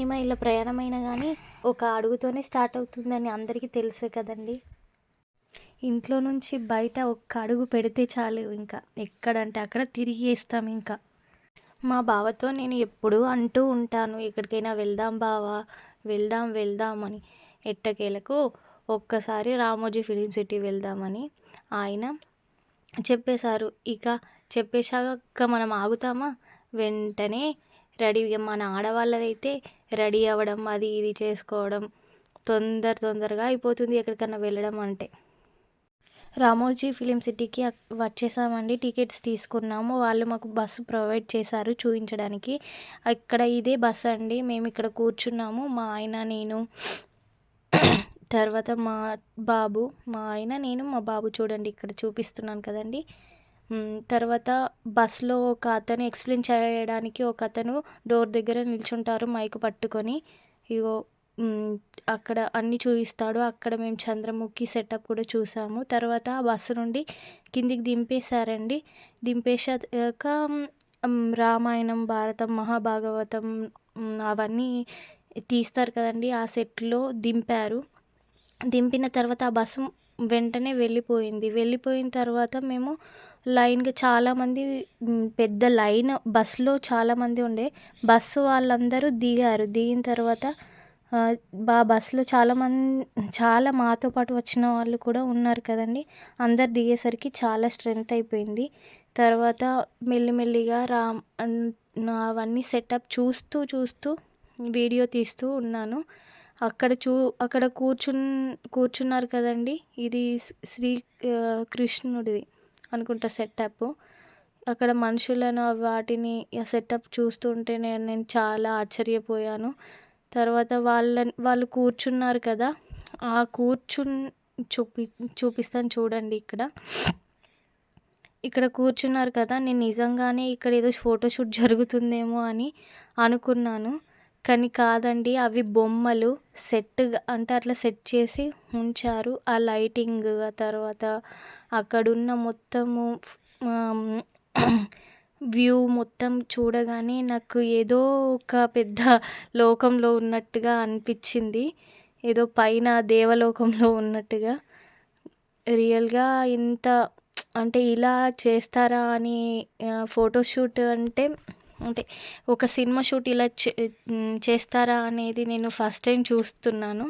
ఎన్ని మైళ్ళ ప్రయాణమైనా గానీ, ఒక అడుగుతోనే స్టార్ట్ అవుతుందని అందరికీ తెలుసు కదండీ! ఇంట్లో నుంచి బయట ఒక్క అడుగు పెడితే చాలు ఇంకా ఎక్కడంటే అక్కడ తిరిగేస్తాం ఇంకా. మా బావతో నేను ఎప్పుడూ అంటూ ఉంటాను, ఎక్కడికైనా వెళ్దాం బావ, వెళ్దాం వెళ్దాం అని. ఎట్టకేలకు ఒక్కసారి రామోజీ ఫిలిం సిటీ వెళ్దామని ఆయన చెప్పేశారు. ఇక చెప్పేశాక మనం ఆగుతామా? వెంటనే రెడీ, మన ఆడవాళ్ళదైతే రెడీ అవ్వడం, అది ఇది చేసుకోవడం తొందరగా అయిపోతుంది ఎక్కడికన్నా వెళ్ళడం అంటే. రామోజీ ఫిలిం సిటీకి వచ్చేసామండి. టికెట్స్ తీసుకున్నాము. వాళ్ళు మాకు బస్సు ప్రొవైడ్ చేశారు చూయించడానికి. ఇక్కడ ఇదే బస్ అండి. మేము ఇక్కడ కూర్చున్నాము. మా ఆయన, నేను, తర్వాత మా బాబు, మా ఆయన, నేను, మా బాబు చూడండి ఇక్కడ చూపిస్తున్నాను కదండి. తర్వాత బస్సులో ఒక అతను ఎక్స్ప్లెయిన్ చేయడానికి ఒక అతను డోర్ దగ్గర నిల్చుంటారు మైక్ పట్టుకొని. ఇగో అక్కడ అన్నీ చూపిస్తాడు. అక్కడ మేము చంద్రముఖి సెటప్ కూడా చూసాము. తర్వాత ఆ బస్సు నుండి కిందికి దింపేశారండి. దింపేశాక రామాయణం, భారతం, మహాభాగవతం అవన్నీ తీస్తారు కదండి, ఆ సెట్లో దింపారు. దింపిన తర్వాత ఆ బస్సు వెంటనే వెళ్ళిపోయింది. వెళ్ళిపోయిన తర్వాత మేము లైన్‌గా చాలామంది, పెద్ద లైన్ బస్సులో చాలామంది ఉండే. బస్సు వాళ్ళందరూ దిగారు. దిగిన తర్వాత బస్సులో చాలా మాతో పాటు వచ్చిన వాళ్ళు కూడా ఉన్నారు కదండీ. అందరు దిగేసరికి చాలా స్ట్రెంత్ అయిపోయింది. తర్వాత మెల్లిమెల్లిగా అవన్నీ సెటప్ చూస్తూ వీడియో తీస్తూ ఉన్నాను. అక్కడ కూర్చున్నారు కదండీ. ఇది శ్రీ కృష్ణుడిది అనుకుంటా సెటప్. అక్కడ మనుషులను వాటిని సెటప్ చూస్తుంటే నేను చాలా ఆశ్చర్యపోయాను. తర్వాత వాళ్ళు కూర్చున్నారు కదా, ఆ చూపిస్తాను చూడండి ఇక్కడ కూర్చున్నారు కదా. నేను నిజంగానే ఇక్కడ ఏదో ఫోటోషూట్ జరుగుతుందేమో అని అనుకున్నాను. కానీ కాదండి, అవి బొమ్మలు సెట్‌గా అంటే అట్లా సెట్ చేసి ఉంచారు. ఆ లైటింగ్, ఆ తర్వాత అక్కడున్న మొత్తము వ్యూ మొత్తం చూడగానే నాకు ఏదో ఒక పెద్ద లోకంలో ఉన్నట్టుగా అనిపించింది. ఏదో పైన దేవలోకంలో ఉన్నట్టుగా. రియల్‌గా ఇంత అంటే ఇలా చేస్తారా అని, ఫోటోషూట్ అంటే ఒక సినిమా షూట్ ఇలా చేస్తారా అనేది నేను ఫస్ట్ టైం చూస్తున్నాను.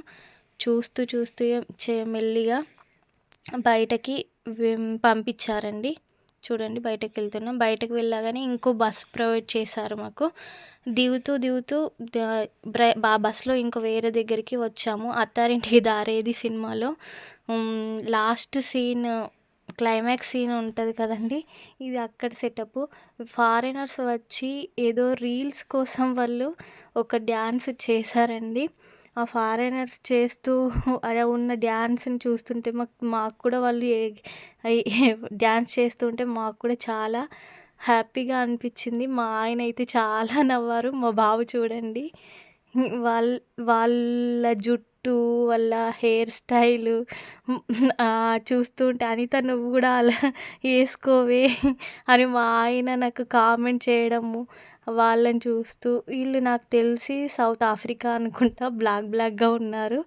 చూస్తూ మెల్లిగా బయటకి పంపించారండి. చూడండి బయటకి వెళ్తున్నాం. బయటకు వెళ్ళగానే ఇంకో బస్ ప్రొవైడ్ చేశారు మాకు. దిగుతూ బస్సులో ఇంకో వేరే దగ్గరికి వచ్చాము. అత్తారింటికి దారేది సినిమాలో లాస్ట్ సీన్, క్లైమాక్స్ సీన్ ఉంటుంది కదండి, ఇది అక్కడ సెటప్. ఫారినర్స్ వచ్చి ఏదో రీల్స్ కోసం వాళ్ళు ఒక డ్యాన్స్ చేశారండి. ఆ ఫారినర్స్ చేస్తూ అలా ఉన్న డ్యాన్స్ని చూస్తుంటే మాకు కూడా వాళ్ళు డ్యాన్స్ చేస్తుంటే మాకు కూడా చాలా హ్యాపీగా అనిపించింది. మా ఆయన అయితే చాలా నవ్వారు. మా బాబు చూడండి, వాళ్ళ జుట్టు, వాళ్ళ హెయిర్ స్టైలు చూస్తుంటే, అనిత నువ్వు కూడా అలా వేసుకోవే అని మా ఆయన నాకు కామెంట్ చేయడము. వాళ్ళని చూస్తూ, వీళ్ళు నాకు తెలిసి సౌత్ ఆఫ్రికా అనుకుంటా, బ్లాక్‌గా ఉన్నారు.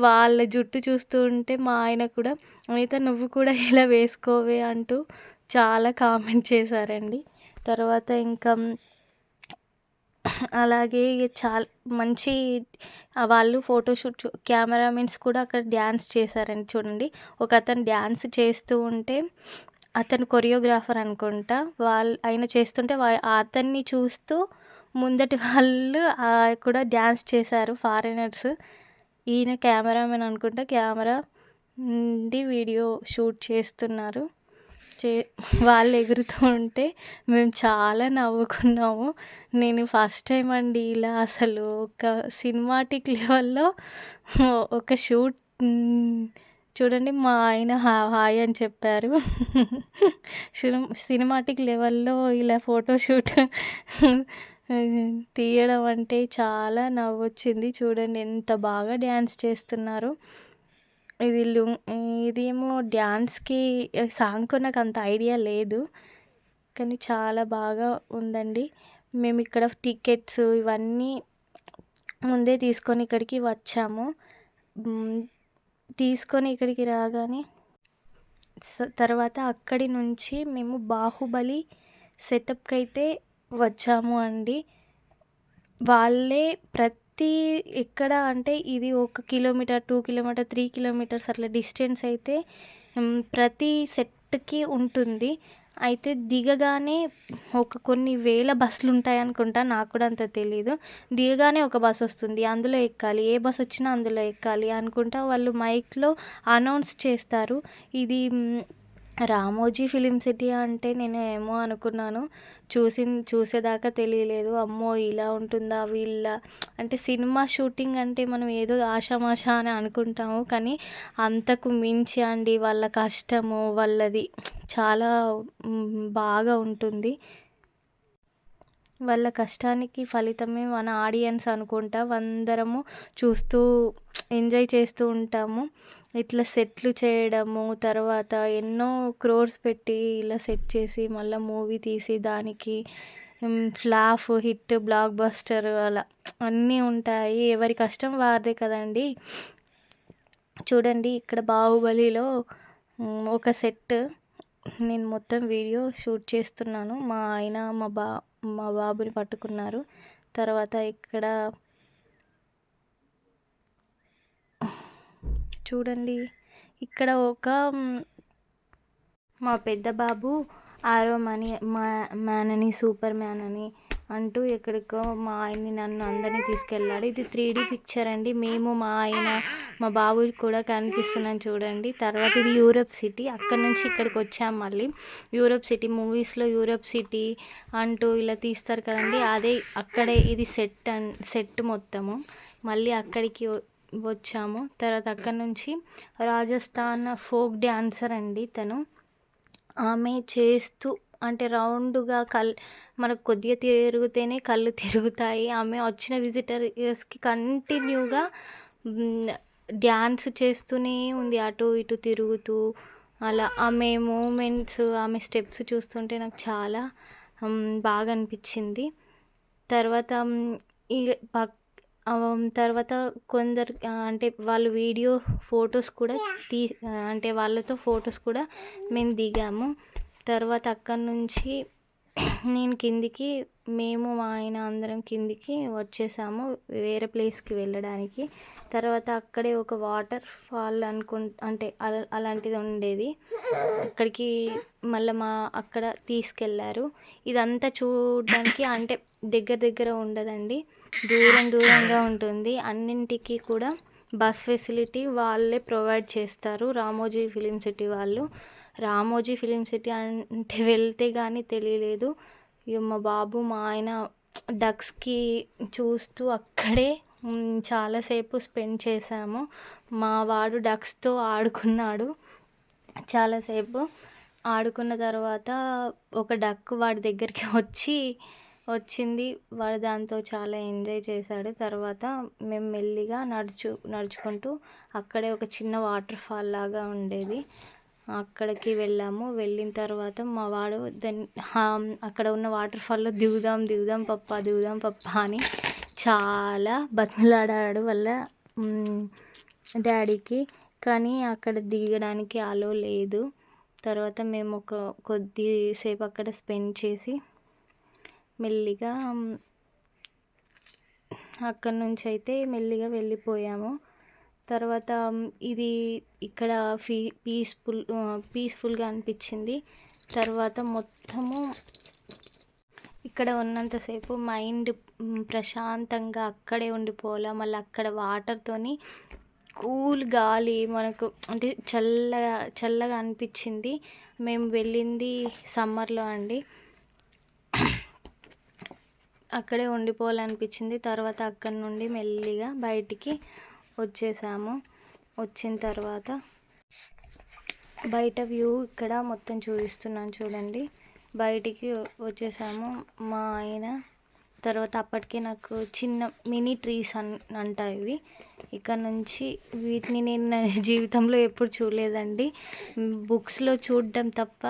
వాళ్ళ జుట్టు చూస్తూ ఉంటే మా ఆయన కూడా అనిత నువ్వు కూడా ఇలా వేసుకోవే అంటూ చాలా కామెంట్ చేశారండి. తర్వాత ఇంకా అలాగే మంచి వాళ్ళు ఫోటోషూట్ కెమెరామెన్స్ కూడా అక్కడ డ్యాన్స్ చేశారండి. చూడండి, ఒక అతను డ్యాన్స్ చేస్తూ ఉంటే, అతను కొరియోగ్రాఫర్ అనుకుంటా, ఆయన చేస్తుంటే అతన్ని చూస్తూ ముందటి వాళ్ళు కూడా డ్యాన్స్ చేశారు ఫారినర్స్. ఈయన కెమెరామెన్ అనుకుంటా, కెమెరా వీడియో షూట్ చేస్తున్నారు. వాళ్ళు ఎగురుతూ ఉంటే మేము చాలా నవ్వుకున్నాము. నేను ఫస్ట్ టైం అండి ఇలా అసలు ఒక సినిమాటిక్ లెవెల్లో ఒక షూట్. చూడండి, మా ఆయన హాయ్ అని చెప్పారు. సినిమాటిక్ లెవెల్లో ఇలా ఫోటోషూట్ తీయడం అంటే చాలా నవ్వొచ్చింది. చూడండి ఎంత బాగా డ్యాన్స్ చేస్తున్నారు. ఇదేమో డ్యాన్స్‌కి సాంగ్‌కు నాకు అంత ఐడియా లేదు. కానీ చాలా బాగా ఉందండి. మేము ఇక్కడ టికెట్స్ ఇవన్నీ ముందే తీసుకొని ఇక్కడికి వచ్చాము. తీసుకొని ఇక్కడికి రాగానే తర్వాత అక్కడి నుంచి మేము బాహుబలి సెటప్‌కి అయితే వచ్చాము అండి. వాళ్ళే ప్రతి ఎక్కడ అంటే ఇది 1 కిలోమీటర్, 2 కిలోమీటర్, 3 కిలోమీటర్స్ అట్లా డిస్టెన్స్ అయితే ప్రతి సెట్‌కి ఉంటుంది. అయితే దిగగానే కొన్ని వేల బస్సులుంటాయనుకుంటా. నాకు కూడా అంత తెలీదు. దిగగానే ఒక బస్ వస్తుంది. అందులో ఎక్కాలి. ఏ బస్ వచ్చినా అందులో ఎక్కాలి అనుకుంటా వాళ్ళు మైక్‌లో అనౌన్స్ చేస్తారు. ఇది రామోజీ ఫిలిం సిటీ అంటే నేను ఏమో అనుకున్నాను. చూసేదాకా తెలియలేదు. అమ్మో! ఇలా ఉంటుందా వీళ్ళ అంటే సినిమా షూటింగ్ అంటే మనం ఏదో ఆషామాషా అని అనుకుంటాము. కానీ అంతకు మించి అండి వాళ్ళ కష్టము వాళ్ళది చాలా బాగా ఉంటుంది. వాళ్ళ కష్టానికి ఫలితమే మన ఆడియన్స్ అనుకుంటా. అందరము చూస్తూ ఎంజాయ్ చేస్తూ ఉంటాము. ఇట్లా సెట్లు చేయడము, తర్వాత ఎన్నో క్రోర్స్ పెట్టి ఇలా సెట్ చేసి మళ్ళీ మూవీ తీసి దానికి ఫ్లాప్, హిట్, బ్లాక్ బస్టర్ అలా అన్నీ ఉంటాయి. ఎవరి కష్టం వారిదే కదండి. చూడండి ఇక్కడ బాహుబలిలో ఒక సెట్ నేను మొత్తం వీడియో షూట్ చేస్తున్నాను. మా ఆయన మా బాబుని పట్టుకున్నారు. తర్వాత ఇక్కడ చూడండి ఇక్కడ మా పెద్ద బాబు ఆరో మ్యాన్ అని, సూపర్ మ్యాన్ అని అంటూ ఎక్కడికో మా ఆయన్ని నన్ను అందరినీ తీసుకెళ్ళాడు. ఇది 3D పిక్చర్ అండి. మేము మా ఆయన మా బాబు కూడా కనిపిస్తున్నాను చూడండి. తర్వాత ఇది యూరప్ సిటీ. అక్కడ నుంచి ఇక్కడికి వచ్చాం మళ్ళీ. యూరప్ సిటీ మూవీస్లో యూరప్ సిటీ అంటూ ఇలా తీస్తారు కదండి. అదే అక్కడే ఇది సెట్ మొత్తము. మళ్ళీ అక్కడికి వచ్చాము. తర్వాత అక్కడ నుంచి రాజస్థాన్ ఫోక్ డ్యాన్సర్ అండి తను. ఆమె చేస్తూ అంటే రౌండ్గా మనకు కొద్దిగా తిరిగితేనే కళ్ళు తిరుగుతాయి. ఆమె వచ్చిన విజిటర్స్కి కంటిన్యూగా డ్యాన్స్ చేస్తూనే ఉంది. అటు ఇటు తిరుగుతూ అలా ఆమె మూమెంట్స్, ఆమె స్టెప్స్ చూస్తుంటే నాకు చాలా బాగా అనిపించింది. తర్వాత తర్వాత కొందరు అంటే వాళ్ళు వీడియో ఫొటోస్ కూడా అంటే వాళ్ళతో ఫొటోస్ కూడా మేము దిగాము. తర్వాత అక్కడి నుంచి నేను కిందికి మేము మా ఆయన అందరం కిందికి వచ్చేసాము వేరే ప్లేస్కి వెళ్ళడానికి. తర్వాత అక్కడే ఒక వాటర్ ఫాల్ అంటే అలాంటిది ఉండేది. అక్కడికి మళ్ళీ అక్కడ తీసుకెళ్ళారు. ఇదంతా చూడడానికి అంటే దగ్గర ఉండదండి, దూరంగా ఉంటుంది. అన్నింటికి కూడా బస్ ఫెసిలిటీ వాళ్ళే ప్రొవైడ్ చేస్తారు రామోజీ ఫిలిం సిటీ వాళ్ళు. రామోజీ ఫిలిం సిటీ అంటే వెళ్తే కానీ తెలియలేదు. ఇక మా బాబు మా ఆయన డక్స్కి చూస్తూ అక్కడే చాలాసేపు స్పెండ్ చేశాము. మా వాడు డక్స్తో ఆడుకున్నాడు చాలాసేపు. ఆడుకున్న తర్వాత ఒక డక్ వాడి దగ్గరికి వచ్చింది. వాడు దాంతో చాలా ఎంజాయ్ చేశాడు. తర్వాత మేము మెల్లిగా నడుచుకుంటూ అక్కడే ఒక చిన్న వాటర్ ఫాల్ లాగా ఉండేది, అక్కడికి వెళ్ళాము. వెళ్ళిన తర్వాత మా వాడు అక్కడ ఉన్న వాటర్ ఫాల్లో దిగుదాం పప్పా అని చాలా బతిమలాడాడు వాళ్ళ డాడీకి. కానీ అక్కడ దిగడానికి అలో లేదు. తర్వాత మేము కొద్దిసేపు అక్కడ స్పెండ్ చేసి మెల్లిగా అక్కడి నుంచి అయితే మెల్లిగా వెళ్ళిపోయాము. తర్వాత ఇది ఇక్కడ పీస్ఫుల్గా అనిపించింది. తర్వాత మొత్తము ఇక్కడ ఉన్నంతసేపు మైండ్ ప్రశాంతంగా అక్కడే ఉండిపోవాలా. మళ్ళీ అక్కడ వాటర్తోని కూల్ గాలి మనకు అంటే చల్లగా అనిపించింది. మేము వెళ్ళింది సమ్మర్లో అండి. అక్కడే ఉండిపోవాలనిపించింది. తర్వాత అక్కడి నుండి మెల్లిగా బయటికి వచ్చేసాము. వచ్చిన తర్వాత బయట వ్యూ ఇక్కడ మొత్తం చూపిస్తున్నాను చూడండి. బయటికి వచ్చేసాము మా ఆయన. తర్వాత అప్పటికే నాకు చిన్న మినీ ట్రీస్ అంట ఇవి. ఇక్కడ నుంచి వీటిని నేను నా జీవితంలో ఎప్పుడు చూడలేదండి. బుక్స్లో చూడడం తప్ప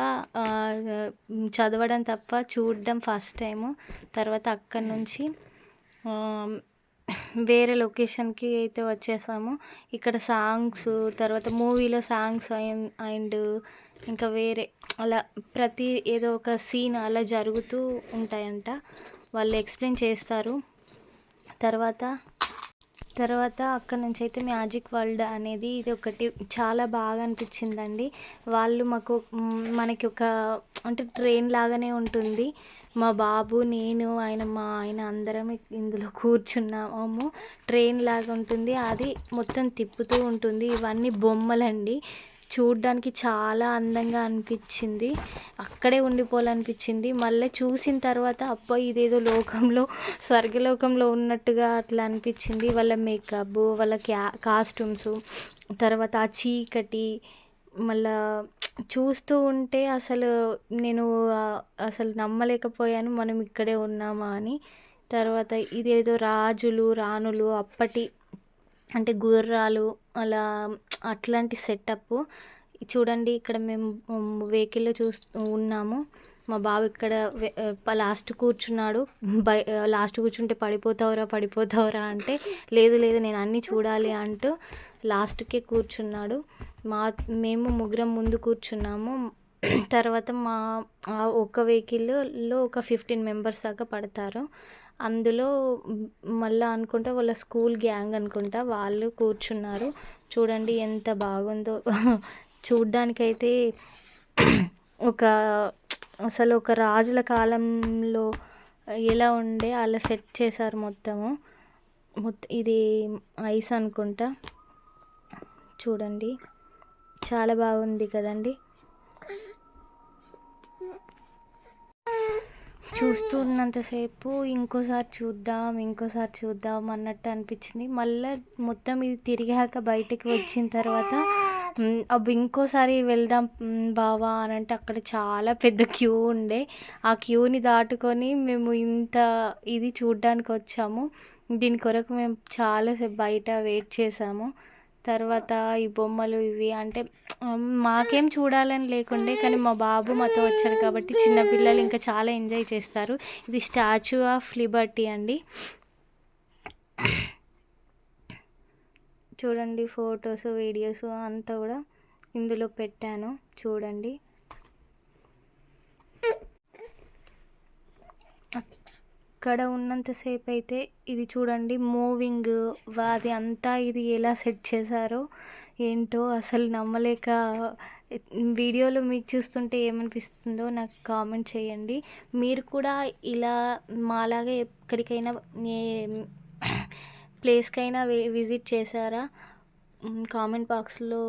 చదవడం తప్ప చూడడం ఫస్ట్ టైము. తర్వాత అక్కడి నుంచి వేరే లొకేషన్‌కి అయితే వచ్చేసాము. ఇక్కడ సాంగ్స్, తర్వాత మూవీలో సాంగ్స్ అండ్ ఇంకా వేరే అలా ప్రతి ఏదో ఒక సీన్ అలా జరుగుతూ ఉంటాయంట. వాళ్ళు ఎక్స్‌ప్లెయిన్ చేస్తారు. తర్వాత తర్వాత అక్కడి నుంచి అయితే మ్యాజిక్ వరల్డ్ అనేది ఇది ఒకటి చాలా బాగా అనిపించిందండి. వాళ్ళు మనకి ఒక అంటే ట్రైన్ లాగానే ఉంటుంది. మా బాబు, నేను, మా ఆయన అందరం ఇందులో కూర్చున్నాము. ట్రైన్ లాగా ఉంటుంది. అది మొత్తం తిప్పుతూ ఉంటుంది. ఇవన్నీ బొమ్మలండి. చూడ్డానికి చాలా అందంగా అనిపించింది. అక్కడే ఉండిపోవాలనిపించింది. మళ్ళీ చూసిన తర్వాత అబ్బా! ఇదేదో స్వర్గలోకంలో ఉన్నట్టుగా అట్లా అనిపించింది. వాళ్ళ మేకప్, వాళ్ళ కాస్ట్యూమ్స్, తర్వాత ఆ చీకటి, మళ్ళా చూస్తూ ఉంటే నేను అసలు నమ్మలేకపోయాను మనం ఇక్కడే ఉన్నామా అని. తర్వాత ఇదేదో రాజులు, రాణులు అప్పటి అంటే గుర్రాలు అలా అట్లాంటి సెటప్పు. చూడండి ఇక్కడ మేము వెహికల్‌లో ఉన్నాము. మా బాబు ఇక్కడ లాస్ట్ కూర్చున్నాడు. లాస్ట్ కూర్చుంటే పడిపోతావురా అంటే, లేదు లేదు నేను అన్నీ చూడాలి అంటూ లాస్ట్‌కే కూర్చున్నాడు. మేము ముగ్గురం ముందు కూర్చున్నాము. తర్వాత ఒక వెహికల్‌లో ఒక 15 మెంబర్స్ దాకా పడతారు. అందులో మళ్ళా అనుకుంటా వాళ్ళ స్కూల్ గ్యాంగ్ అనుకుంటా వాళ్ళు కూర్చున్నారు. చూడండి ఎంత బాగుందో. చూడ్డానికైతే అసలు ఒక రాజుల కాలంలో ఎలా ఉండే అలా సెట్ చేశారు మొత్తము. ఇది ఐస్ అనుకుంటా. చూడండి చాలా బాగుంది కదండి. చూస్తూ ఉన్నంతసేపు ఇంకోసారి చూద్దాం అన్నట్టు అనిపించింది. మళ్ళీ మొత్తం ఇది తిరిగాక బయటికి వచ్చిన తర్వాత ఇంకోసారి వెళ్దాం బావా అని అంటే అక్కడ చాలా పెద్ద క్యూ ఉండే. ఆ క్యూని దాటుకొని మేము ఇది చూడ్డానికి వచ్చాము. దీని కొరకు మేము చాలాసేపు బయట వెయిట్ చేసాము. తర్వాత ఈ బొమ్మలు ఇవి అంటే మాకేం చూడాలని లేకుండే, కానీ మా బాబు మాతో వచ్చాడు కాబట్టి చిన్నపిల్లలు ఇంకా చాలా ఎంజాయ్ చేస్తారు. ఇది స్టాచ్యూ ఆఫ్ లిబర్టీ అండి. చూడండి ఫొటోస్, వీడియోస్ అంతా కూడా ఇందులో పెట్టాను చూడండి. అక్కడ ఉన్నంతసేపు అయితే ఇది చూడండి మూవింగ్ అది అంతా ఇది ఎలా సెట్ చేశారో ఏంటో అసలు నమ్మలేక. వీడియోలో మీకు చూస్తుంటే ఏమనిపిస్తుందో నాకు కామెంట్ చేయండి. మీరు కూడా ఇలా మాలాగా ఎక్కడికైనా ఏ ప్లేస్కైనా విజిట్ చేశారా? కామెంట్ బాక్స్లో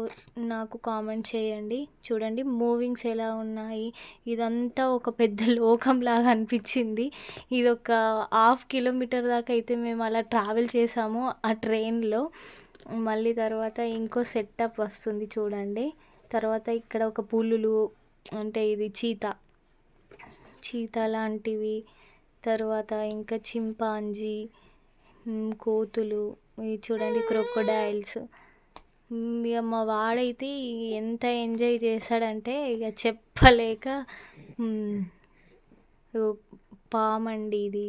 నాకు కామెంట్ చేయండి. చూడండి మూవింగ్స్ ఎలా ఉన్నాయి. ఇదంతా ఒక పెద్ద లోకంలాగా అనిపించింది. ఇది ఒక 1/2 కిలోమీటర్ దాకా అయితే మేము అలా ట్రావెల్ చేసాము ఆ ట్రైన్లో. మళ్ళీ తర్వాత ఇంకో సెటప్ వస్తుంది చూడండి. తర్వాత ఇక్కడ ఒక పులులు అంటే ఇది చీత లాంటివి, తర్వాత ఇంకా చింపాంజీ, కోతులు, ఇవి చూడండి క్రొకోడైల్స్. ఇక మా వాడైతే ఎంత ఎంజాయ్ చేశాడంటే ఇక చెప్పలేక. పామండి ఇది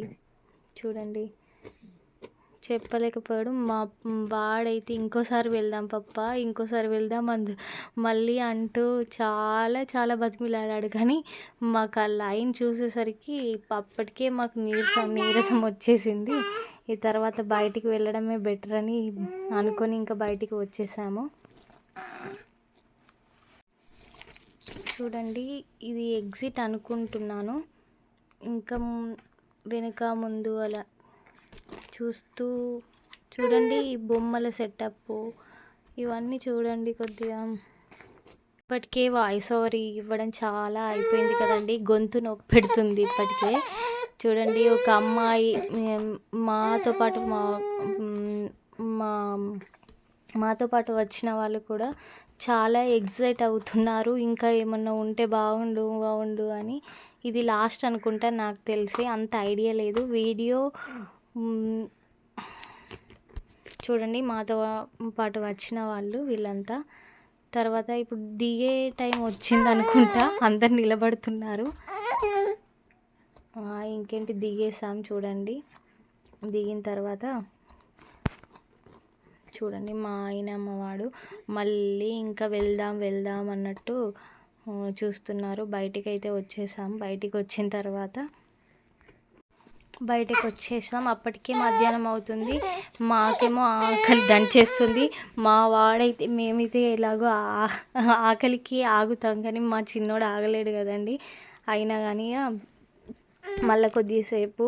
చూడండి, చెప్పలేకపోయాడు. మా వాడైతే ఇంకోసారి వెళ్దాం పప్పా, ఇంకోసారి వెళ్దాం మళ్ళీ అంటూ చాలా చాలా బతిమిలాడాడు. కానీ మాకు ఆ లైన్ చూసేసరికి అప్పటికే మాకు నీరసం వచ్చేసింది. ఈ తర్వాత బయటికి వెళ్ళడమే బెటర్ అని అనుకొని ఇంకా బయటికి వచ్చేసాము. చూడండి ఇది ఎగ్జిట్ అనుకుంటున్నాను. ఇంకా వెనుక ముందు అలా చూడండి ఈ బొమ్మల సెటప్ ఇవన్నీ చూడండి. కొద్దిగా ఇప్పటికే వాయిస్ ఓవర్ ఇవ్వడం చాలా అయిపోయింది కదండి, గొంతు నొప్పి పెడుతుంది ఇప్పటికే. చూడండి ఒక అమ్మాయి మాతో పాటు వచ్చిన వాళ్ళు కూడా చాలా ఎగ్జైట్ అవుతున్నారు. ఇంకా ఏమన్నా ఉంటే బాగుండు అని. ఇది లాస్ట్ అనుకుంటా నాకు తెలిసి, అంత ఐడియా లేదు. వీడియో చూడండి మాతో పాటు వచ్చిన వాళ్ళు వీళ్ళంతా. తర్వాత ఇప్పుడు దిగే టైం వచ్చింది అనుకుంటా, అందరు నిలబడుతున్నారు. ఇంకేంటి దిగేసాం చూడండి. దిగిన తర్వాత చూడండి మా ఆయన అమ్మవాడు మళ్ళీ ఇంకా వెళ్దాం అన్నట్టు చూస్తున్నారు. బయటికైతే వచ్చేసాం. బయటికి వచ్చిన తర్వాత వచ్చేసాం. అప్పటికే మధ్యాహ్నం అవుతుంది. మాకేమో ఆకలి దంచేస్తుంది. మా వాడైతే మేమైతే ఎలాగో ఆకలికి ఆగుతాం, కానీ మా చిన్నోడు ఆగలేడు కదండి. అయినా కానీ మళ్ళీ కొద్దిసేపు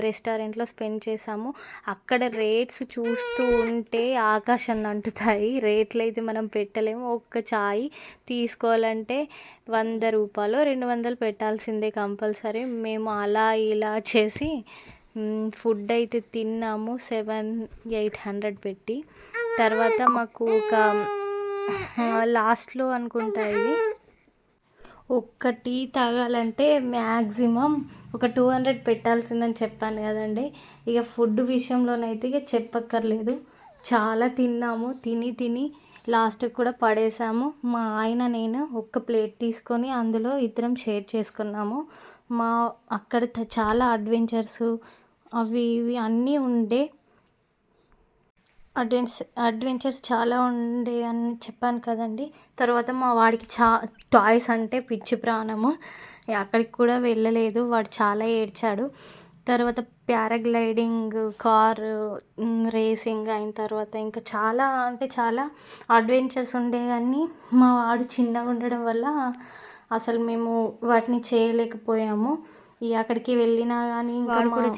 రెస్టారెంట్లో స్పెండ్ చేసాము. అక్కడ రేట్స్ చూస్తూ ఉంటే ఆకాశాన్ని అంటుతాయి. రేట్లు అయితే మనం పెట్టలేము. ఒక్క చాయ్ తీసుకోవాలంటే 100 రూపాయలు 200 పెట్టాల్సిందే కంపల్సరీ. మేము అలా ఇలా చేసి ఫుడ్ అయితే తిన్నాము 700-800 పెట్టి. తర్వాత మాకు ఒక లాస్ట్లో అనుకుంటా ఇది ఒక్క టీ తాగాలంటే మ్యాక్సిమం ఒక 200 పెట్టాల్సిందని చెప్పాను కదండి. ఇక ఫుడ్ విషయంలోనైతే ఇక చెప్పక్కర్లేదు. చాలా తిన్నాము. తిని లాస్ట్కి కూడా పడేసాము. మా ఆయన నేను ఒక్క ప్లేట్ తీసుకొని అందులో ఇద్దరం షేర్ చేసుకున్నాము. అక్కడ చాలా అడ్వెంచర్స్ అవి ఇవి అన్నీ ఉండే. అడ్వెంచర్స్ చాలా ఉండే అని చెప్పాను కదండి. తర్వాత మా వాడికి టాయ్స్ అంటే పిచ్చి ప్రాణము. అక్కడికి కూడా వెళ్ళలేదు. వాడు చాలా ఏడ్చాడు. తర్వాత పారాగ్లైడింగ్, కార్ రేసింగ్ అయిన తర్వాత ఇంకా చాలా అంటే చాలా అడ్వెంచర్స్ ఉండే, కానీ మా వాడు చిన్నగా ఉండడం వల్ల అసలు మేము వాటిని చేయలేకపోయాము. అక్కడికి వెళ్ళినా కానీ ఇంకా కూడా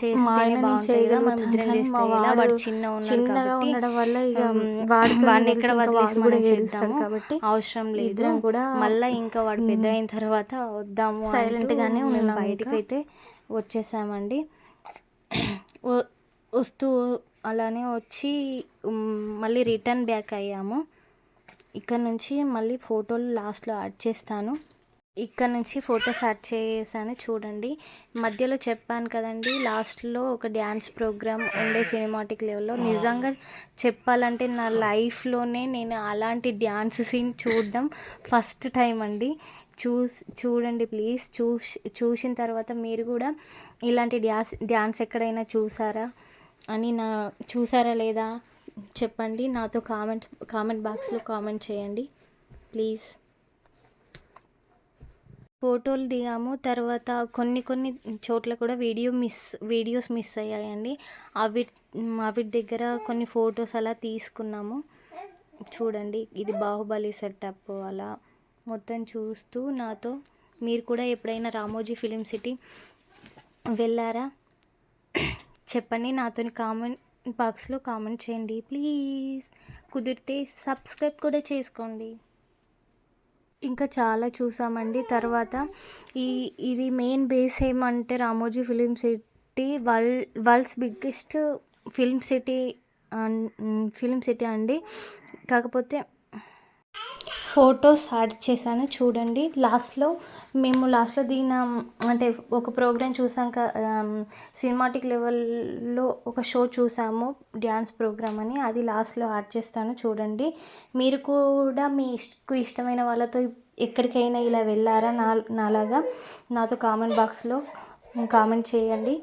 చిన్నగా ఉండడం వల్ల ఇక వాడిని ఎక్కడ వదిలేస్తాము కాబట్టి అవసరం లేదు కూడా. మళ్ళీ ఇంకా వాడు పెద్ద అయిన తర్వాత వద్దాము సైలెంట్గానే ఉన్నాం. బయటికి అయితే వచ్చేసామండి. వస్తూ అలానే వచ్చి మళ్ళీ రిటర్న్ బ్యాక్ అయ్యాము. ఇక్కడ నుంచి మళ్ళీ ఫోటోలు లాస్ట్లో యాడ్ చేస్తాను. ఇక్కడ నుంచి ఫొటోస్ యాడ్ చేసాను చూడండి. మధ్యలో చెప్పాను కదండి, లాస్ట్లో ఒక డ్యాన్స్ ప్రోగ్రామ్ ఉండే సినిమాటిక్ లెవెల్లో. నిజంగా చెప్పాలంటే నా లైఫ్లోనే నేను అలాంటి డ్యాన్స్ సీన్ చూడడం ఫస్ట్ టైం అండి. చూడండి ప్లీజ్. చూసిన తర్వాత మీరు కూడా ఇలాంటి డ్యాన్స్ ఎక్కడైనా చూసారా లేదా చెప్పండి. నాతో కామెంట్ బాక్స్లో కామెంట్ చేయండి ప్లీజ్. ఫోటోలు దిగాము. తర్వాత కొన్ని చోట్ల కూడా వీడియోస్ మిస్ అయ్యాయండి. అవి దగ్గర కొన్ని ఫొటోస్ అలా తీసుకున్నాము. చూడండి, ఇది బాహుబలి సెటప్. అలా మొత్తం చూస్తూ నాతో మీరు కూడా ఎప్పుడైనా రామోజీ ఫిలిం సిటీ వెళ్ళారా చెప్పండి. నాతో కామెంట్ బాక్స్లో కామెంట్ చేయండి ప్లీజ్. కుదిరితే సబ్స్క్రైబ్ కూడా చేసుకోండి. ఇంకా చాలా చూసామండి. తర్వాత ఇది మెయిన్ బేస్ ఏమంటే Ramoji film city world's biggest film city అండి. కాకపోతే ఫొటోస్ యాడ్ చేశాను చూడండి. మేము లాస్ట్లో దిగిన అంటే ఒక ప్రోగ్రామ్ చూసాం. సినిమాటిక్ లెవెల్లో ఒక షో చూసాము, డ్యాన్స్ ప్రోగ్రామ్ అని. అది లాస్ట్లో యాడ్ చేస్తాను చూడండి. మీరు కూడా మీకు ఇష్టమైన వాళ్ళతో ఎక్కడికైనా ఇలా వెళ్ళారా నాలాగా? నాతో కామెంట్ బాక్స్లో కామెంట్ చేయండి.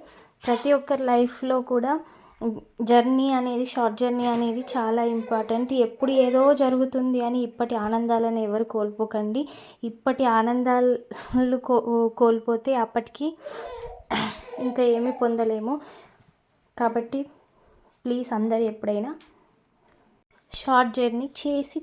ప్రతి ఒక్కరి లైఫ్లో కూడా షార్ట్ జర్నీ అనేది చాలా ఇంపార్టెంట్. ఎప్పుడు ఏదో జరుగుతుంది అని ఇప్పటి ఆనందాలను ఎవరు కోల్పోకండి. ఇప్పటి ఆనందాలు కోల్పోతే అప్పటికి ఇంకా ఏమీ పొందలేము. కాబట్టి ప్లీజ్ అందరు ఎప్పుడైనా షార్ట్ జర్నీ చేసి